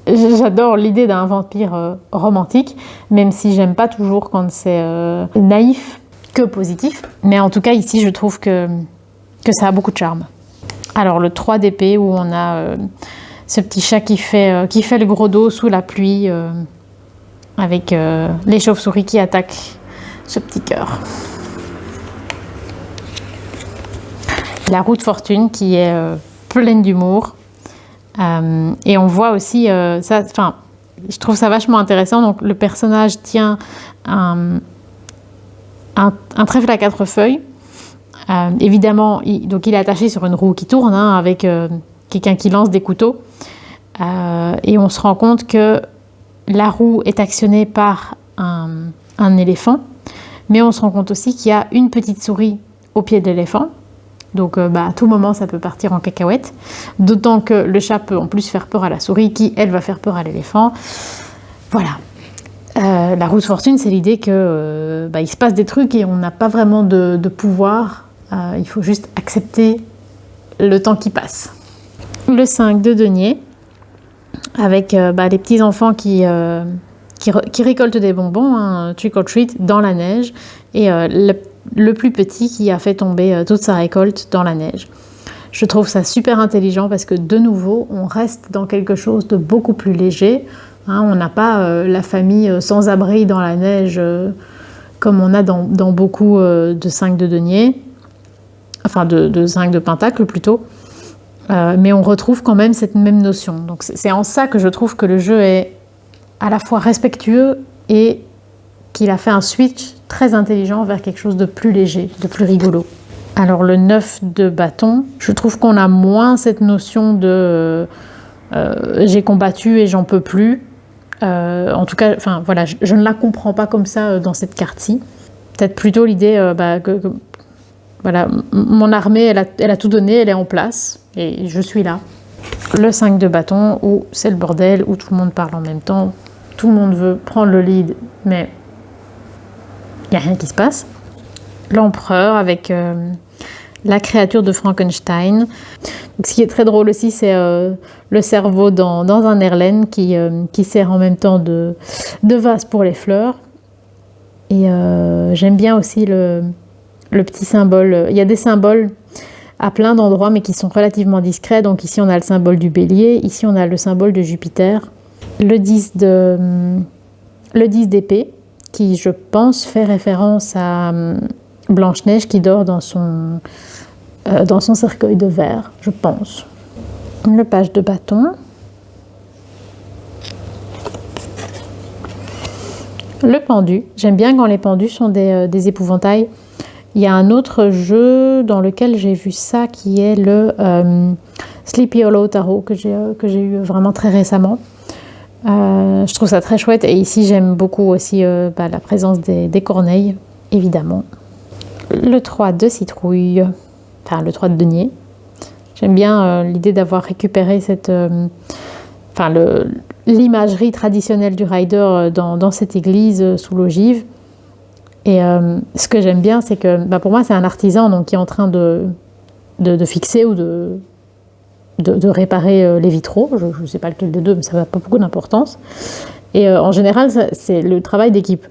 [SPEAKER 1] j'adore l'idée d'un vampire romantique, même si j'aime pas toujours quand c'est naïf que positif. Mais en tout cas, ici, je trouve que ça a beaucoup de charme. Alors, le 3 d'épée, où on a ce petit chat qui fait le gros dos sous la pluie, avec les chauves-souris qui attaquent ce petit cœur. La roue de fortune qui est pleine d'humour. Et on voit aussi je trouve ça vachement intéressant. Donc le personnage tient un trèfle à 4 feuilles. Évidemment, il est attaché sur une roue qui tourne, avec quelqu'un qui lance des couteaux. Et on se rend compte que la roue est actionnée par un éléphant, mais on se rend compte aussi qu'il y a une petite souris au pied de l'éléphant. Donc à tout moment ça peut partir en cacahuète, d'autant que le chat peut en plus faire peur à la souris qui elle va faire peur à l'éléphant. Voilà. La roue de fortune, c'est l'idée que il se passe des trucs et on n'a pas vraiment de pouvoir, il faut juste accepter le temps qui passe. Le 5 de denier, avec les petits enfants qui récoltent des bonbons, trick or treat, dans la neige, et le plus petit qui a fait tomber toute sa récolte dans la neige. Je trouve ça super intelligent parce que de nouveau, on reste dans quelque chose de beaucoup plus léger. Hein, on n'a pas la famille sans abri dans la neige comme on a dans beaucoup de 5 de denier, enfin de 5 de pentacle plutôt. Mais on retrouve quand même cette même notion. Donc c'est en ça que je trouve que le jeu est à la fois respectueux et qu'il a fait un switch très intelligent vers quelque chose de plus léger, de plus rigolo. Alors le 9 de bâton, je trouve qu'on a moins cette notion de j'ai combattu et j'en peux plus. En tout cas, enfin voilà, je ne la comprends pas comme ça dans cette carte-ci. Peut-être plutôt l'idée que voilà, mon armée, elle a tout donné, elle est en place et je suis là. Le 5 de bâton, où c'est le bordel, où tout le monde parle en même temps, tout le monde veut prendre le lead, mais il n'y a rien qui se passe. L'empereur avec la créature de Frankenstein. Donc, ce qui est très drôle aussi, c'est le cerveau dans un Erlen qui sert en même temps de vase pour les fleurs. Et j'aime bien aussi le petit symbole. Il y a des symboles à plein d'endroits, mais qui sont relativement discrets. Donc ici, on a le symbole du bélier. Ici, on a le symbole de Jupiter. Le 10 d'épée, qui, je pense, fait référence à Blanche-Neige qui dort dans son cercueil de verre, je pense. Le page de bâton. Le pendu. J'aime bien quand les pendus sont des épouvantails. Il y a un autre jeu dans lequel j'ai vu ça qui est le Sleepy Hollow Tarot que j'ai eu vraiment très récemment. Je trouve ça très chouette et ici j'aime beaucoup aussi la présence des corneilles, évidemment. Le 3 de citrouille, enfin le 3 de denier. J'aime bien l'idée d'avoir récupéré l'imagerie traditionnelle du rider dans cette église sous l'ogive. Et ce que j'aime bien, c'est que pour moi c'est un artisan donc, qui est en train de fixer ou de réparer les vitraux. Je ne sais pas lequel des deux, mais ça n'a pas beaucoup d'importance. Et en général, c'est le travail d'équipe.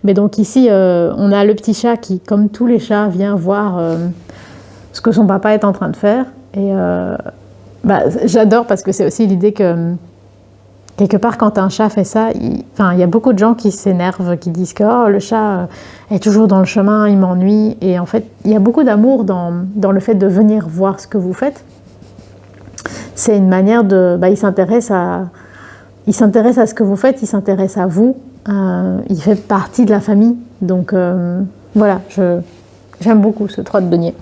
[SPEAKER 1] Mais donc ici, on a le petit chat qui, comme tous les chats, vient voir ce que son papa est en train de faire. Et j'adore parce que c'est aussi l'idée que, quelque part, quand un chat fait ça, il y a beaucoup de gens qui s'énervent, qui disent que le chat est toujours dans le chemin, il m'ennuie. Et en fait, il y a beaucoup d'amour dans le fait de venir voir ce que vous faites. C'est une manière de... il s'intéresse à ce que vous faites, il s'intéresse à vous, il fait partie de la famille. Donc voilà, j'aime beaucoup ce 3 de denier.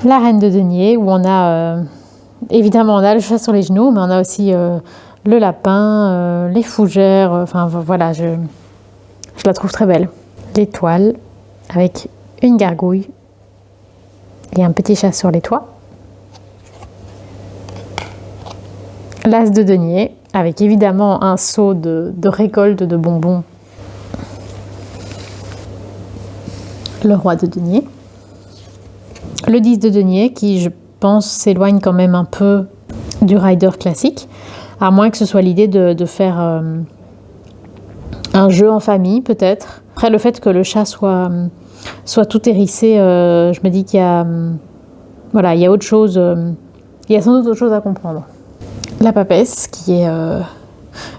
[SPEAKER 1] La reine de denier, où on a... évidemment, on a le chat sur les genoux, mais on a aussi le lapin, les fougères. Voilà, je la trouve très belle. L'étoile, avec une gargouille. Et un petit chat sur les toits. L'as de denier, avec évidemment un seau de récolte de bonbons. Le roi de denier. Le 10 de denier, qui, je pense, s'éloigne quand même un peu du rider classique, à moins que ce soit l'idée de faire un jeu en famille, peut-être. Après, le fait que le chat soit tout hérissé, je me dis qu'il y a il y a autre chose, il y a sans doute autre chose à comprendre. La papesse, qui est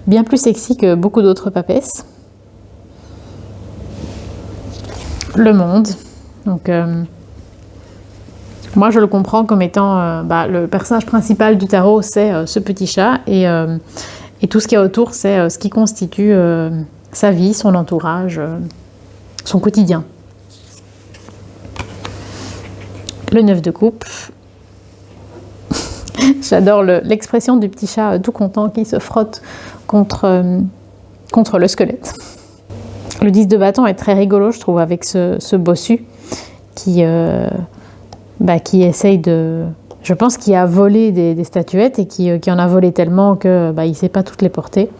[SPEAKER 1] bien plus sexy que beaucoup d'autres papesses. Le monde, donc moi je le comprends comme étant le personnage principal du tarot, c'est ce petit chat et tout ce qu'il y a autour, c'est ce qui constitue sa vie, son entourage, son quotidien. Le 9 de coupe. J'adore l'expression du petit chat tout content qui se frotte contre le squelette. Le 10 de bâton est très rigolo, je trouve, avec ce bossu qui essaye de... Je pense qu'il a volé des statuettes et qui en a volé tellement qu'il ne sait pas toutes les porter.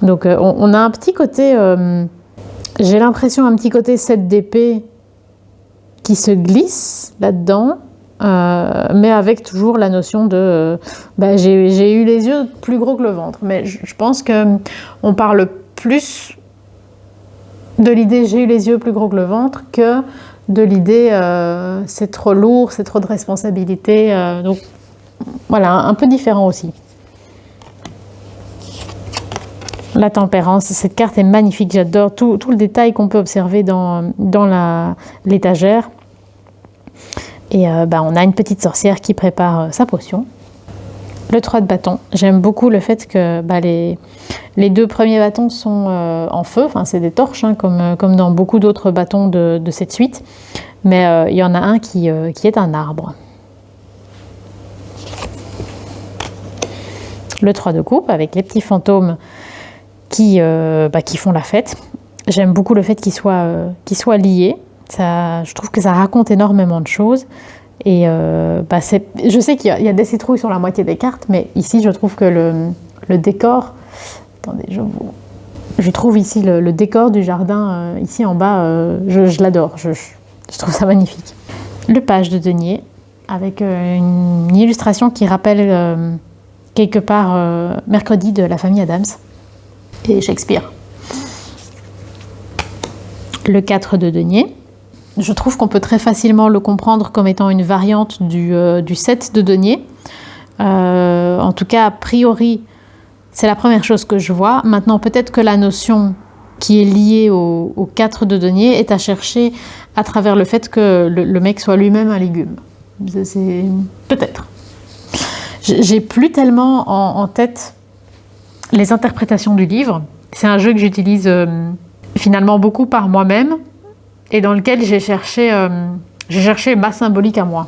[SPEAKER 1] Donc on a un petit côté... j'ai l'impression un petit côté 7 d'épée qui se glisse là-dedans, mais avec toujours la notion de j'ai eu les yeux plus gros que le ventre. Mais je pense qu'on parle plus de l'idée j'ai eu les yeux plus gros que le ventre que de l'idée c'est trop lourd, c'est trop de responsabilité. Donc voilà, un peu différent aussi. La tempérance, cette carte est magnifique, j'adore tout le détail qu'on peut observer dans l'étagère. Et on a une petite sorcière qui prépare sa potion. Le 3 de bâton, j'aime beaucoup le fait que les 2 premiers bâtons sont en feu, enfin c'est des torches, hein, comme dans beaucoup d'autres bâtons de cette suite. Mais il y en a un qui est un arbre. Le 3 de coupe avec les petits fantômes qui font la fête. J'aime beaucoup le fait qu'ils soient liés. Je trouve que ça raconte énormément de choses. Et je sais qu'il y a des citrouilles sur la moitié des cartes, mais ici je trouve que le décor... Attendez, je trouve ici le décor du jardin, ici en bas, je l'adore. Je trouve ça magnifique. Le page de denier, avec une illustration qui rappelle quelque part Mercredi de la famille Addams et Shakespeare. Le 4 de denier. Je trouve qu'on peut très facilement le comprendre comme étant une variante du 7 de denier. En tout cas, a priori, c'est la première chose que je vois. Maintenant, peut-être que la notion qui est liée au 4 de denier est à chercher à travers le fait que le mec soit lui-même un légume. C'est peut-être. J'ai plus tellement en tête les interprétations du livre. C'est un jeu que j'utilise finalement beaucoup par moi-même et dans lequel j'ai cherché ma symbolique à moi.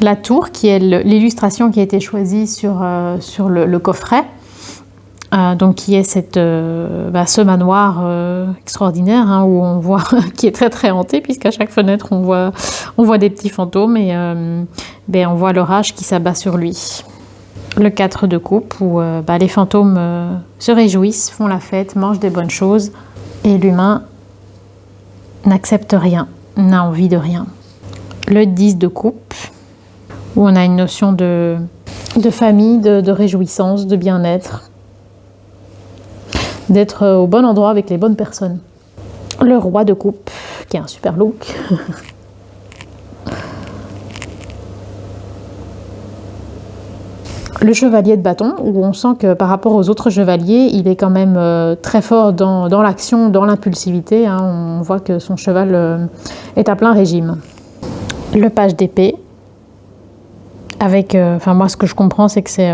[SPEAKER 1] La tour, qui est l'illustration qui a été choisie sur le coffret, donc qui est ce manoir extraordinaire, hein, où on voit qui est très très hanté, puisqu'à chaque fenêtre on voit des petits fantômes et on voit l'orage qui s'abat sur lui. Le 4 de coupe, où les fantômes se réjouissent, font la fête, mangent des bonnes choses, et l'humain n'accepte rien, n'a envie de rien. Le 10 de coupe, où on a une notion de famille, de réjouissance, de bien-être, d'être au bon endroit avec les bonnes personnes. Le roi de coupe, qui a un super look. Le chevalier de bâton, où on sent que par rapport aux autres chevaliers, il est quand même très fort dans l'action, dans l'impulsivité. Hein. On voit que son cheval est à plein régime. Le page d'épée, avec, moi ce que je comprends, c'est que c'est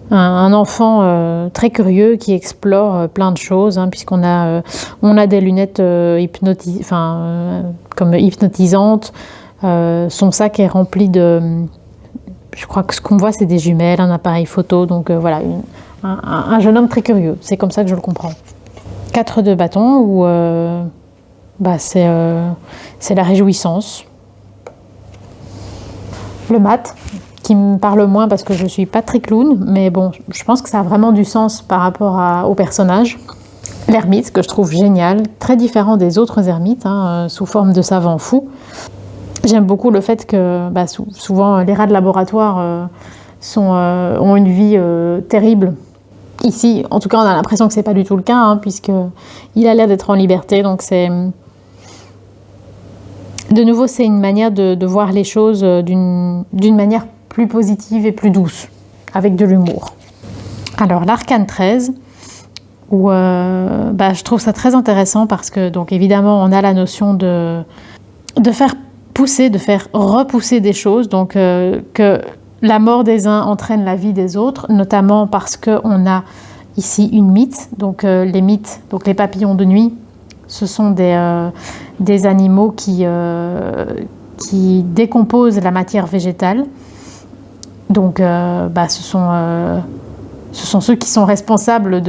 [SPEAKER 1] un enfant très curieux qui explore plein de choses, hein, puisqu'on a des lunettes comme hypnotisantes. Son sac est rempli de... Je crois que ce qu'on voit, c'est des jumelles, un appareil photo. Donc voilà, un jeune homme très curieux. C'est comme ça que je le comprends. 4 de bâton, où c'est la réjouissance. Le mat, qui me parle moins parce que je ne suis pas très clown. Mais bon, je pense que ça a vraiment du sens par rapport au personnage. L'ermite, que je trouve génial. Très différent des autres ermites, hein, sous forme de savant fou. J'aime beaucoup le fait que souvent les rats de laboratoire ont une vie terrible. Ici, en tout cas, on a l'impression que c'est pas du tout le cas, hein, puisqu'il a l'air d'être en liberté. Donc de nouveau, c'est une manière de voir les choses d'une manière plus positive et plus douce, avec de l'humour. Alors, l'arcane 13, où je trouve ça très intéressant parce que, donc évidemment, on a la notion de faire pousser, de faire repousser des choses, donc que la mort des uns entraîne la vie des autres, notamment parce qu'on a ici une mythe. Donc les mythes, donc les papillons de nuit, ce sont des animaux qui décomposent la matière végétale. Donc ce sont ceux qui sont responsables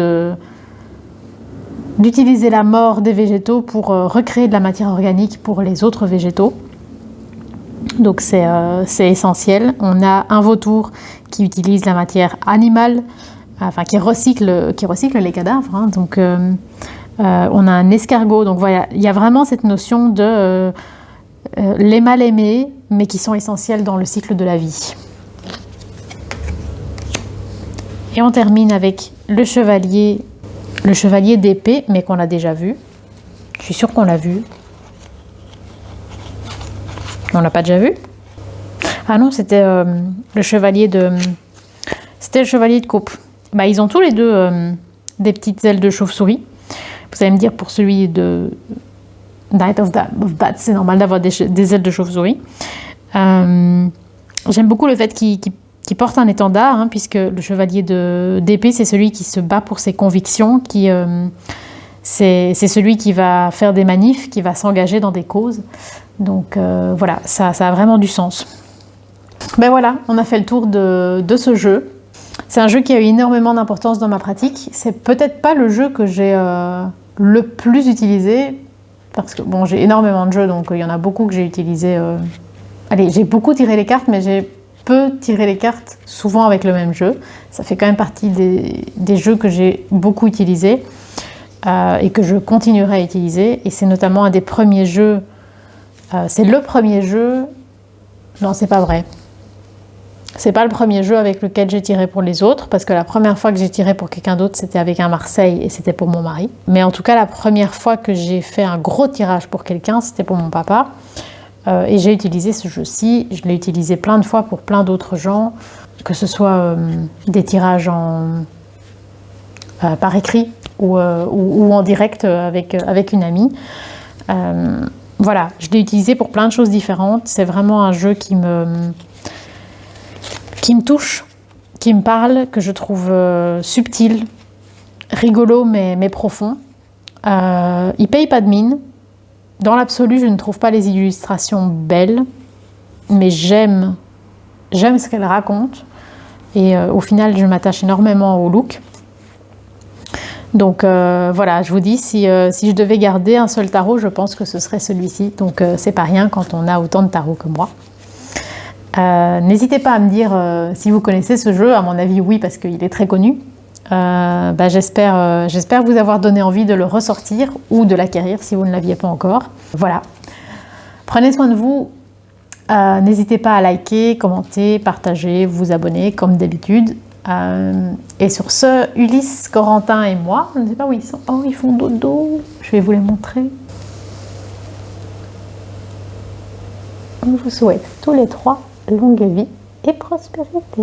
[SPEAKER 1] d'utiliser la mort des végétaux pour recréer de la matière organique pour les autres végétaux. Donc c'est essentiel. On a un vautour qui utilise la matière animale, qui recycle les cadavres. Hein. Donc on a un escargot. Donc voilà, il y a vraiment cette notion de les mal aimés, mais qui sont essentiels dans le cycle de la vie. Et on termine avec le chevalier d'épée, mais qu'on a déjà vu. Je suis sûre qu'on l'a vu. On l'a pas déjà vu? Ah non, c'était le chevalier de... C'était le chevalier de coupe. Bah, ils ont tous les deux des petites ailes de chauve-souris. Vous allez me dire, pour celui de Knight of Bats, c'est normal d'avoir des ailes de chauve-souris. J'aime beaucoup le fait qu'il porte un étendard, hein, puisque le chevalier d'épée, c'est celui qui se bat pour ses convictions, c'est celui qui va faire des manifs, qui va s'engager dans des causes. Donc voilà, ça a vraiment du sens. Ben voilà, on a fait le tour de ce jeu. C'est un jeu qui a eu énormément d'importance dans ma pratique. C'est peut-être pas le jeu que j'ai le plus utilisé, parce que bon, j'ai énormément de jeux, donc il y en a beaucoup que j'ai utilisé. Allez, j'ai beaucoup tiré les cartes, mais j'ai peu tiré les cartes, souvent avec le même jeu. Ça fait quand même partie des jeux que j'ai beaucoup utilisés et que je continuerai à utiliser. Et c'est notamment un des premiers jeux. C'est le premier jeu. Non, c'est pas vrai. C'est pas le premier jeu avec lequel j'ai tiré pour les autres, parce que la première fois que j'ai tiré pour quelqu'un d'autre, c'était avec un Marseille et c'était pour mon mari. Mais en tout cas, la première fois que j'ai fait un gros tirage pour quelqu'un, c'était pour mon papa. Et j'ai utilisé ce jeu-ci. Je l'ai utilisé plein de fois pour plein d'autres gens, que ce soit des tirages par écrit ou en direct avec une amie. Voilà, je l'ai utilisé pour plein de choses différentes. C'est vraiment un jeu qui me touche, qui me parle, que je trouve subtil, rigolo mais profond. Il paye pas de mine. Dans l'absolu, je ne trouve pas les illustrations belles, mais j'aime ce qu'elles racontent. Et au final, je m'attache énormément au look. Donc voilà, je vous dis, si je devais garder un seul tarot, je pense que ce serait celui-ci. Donc c'est pas rien quand on a autant de tarots que moi. N'hésitez pas à me dire si vous connaissez ce jeu. À mon avis, oui, parce qu'il est très connu. J'espère vous avoir donné envie de le ressortir ou de l'acquérir si vous ne l'aviez pas encore. Voilà. Prenez soin de vous. N'hésitez pas à liker, commenter, partager, vous abonner comme d'habitude. Et sur ce, Ulysse, Corentin et moi, je ne sais pas où ils sont. Oh, ils font dodo. Je vais vous les montrer. Je vous souhaite tous les trois longue vie et prospérité.